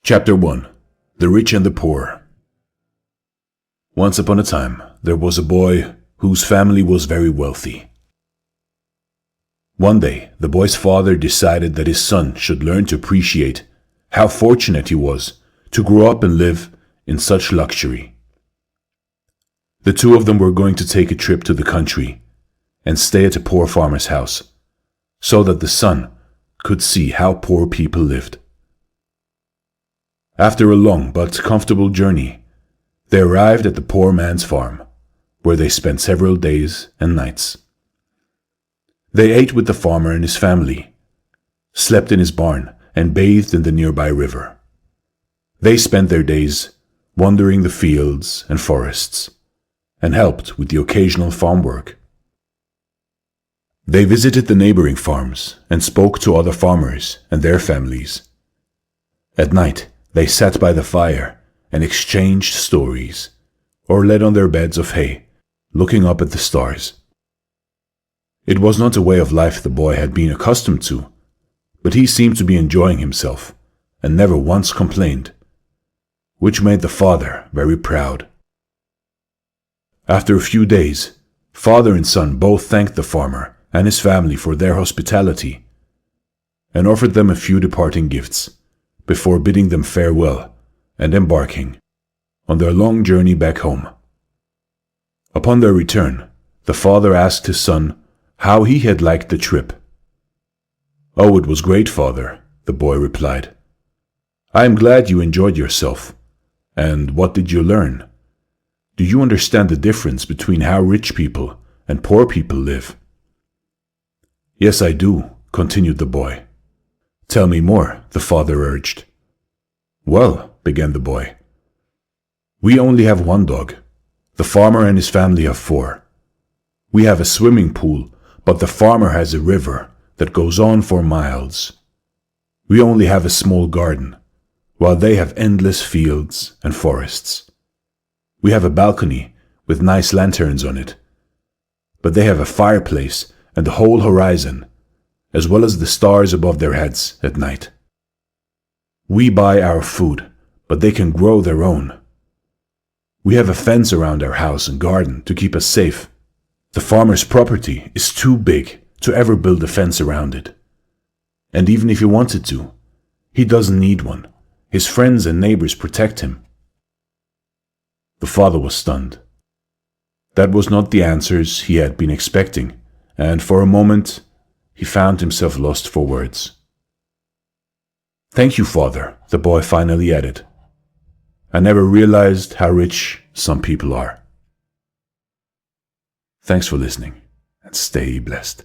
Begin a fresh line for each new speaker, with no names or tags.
Chapter 1. The Rich and the Poor. Once upon a time, there was a boy whose family was very wealthy. One day, the boy's father decided that his son should learn to appreciate how fortunate he was to grow up and live in such luxury. The two of them were going to take a trip to the country and stay at a poor farmer's house, so that the son could see how poor people lived. After a long but comfortable journey, they arrived at the poor man's farm, where they spent several days and nights. They ate with the farmer and his family, slept in his barn, and bathed in the nearby river. They spent their days wandering the fields and forests, and helped with the occasional farm work. They visited the neighboring farms and spoke to other farmers and their families. At night, they sat by the fire and exchanged stories, or lay on their beds of hay, looking up at the stars. It was not a way of life the boy had been accustomed to, but he seemed to be enjoying himself and never once complained, which made the father very proud. After a few days, father and son both thanked the farmer and his family for their hospitality and offered them a few departing gifts before bidding them farewell and embarking on their long journey back home. Upon their return, the father asked his son how he had liked the trip. "Oh, it was great, father," the boy replied. "I am glad you enjoyed yourself. And what did you learn? Do you understand the difference between how rich people and poor people live?" "Yes, I do," continued the boy. "Tell me more," the father urged. "Well," began the boy, "we only have one dog. The farmer and his family have 4. We have a swimming pool, but the farmer has a river that goes on for miles. We only have a small garden, while they have endless fields and forests. We have a balcony with nice lanterns on it, but they have a fireplace and the whole horizon, as well as the stars above their heads at night. We buy our food, but they can grow their own. We have a fence around our house and garden to keep us safe. The farmer's property is too big to ever build a fence around it. And even if he wanted to, he doesn't need one. His friends and neighbors protect him." The father was stunned. That was not the answers he had been expecting, and for a moment he found himself lost for words. "Thank you, father," the boy finally added. "I never realized how rich some people are." Thanks for listening, and stay blessed.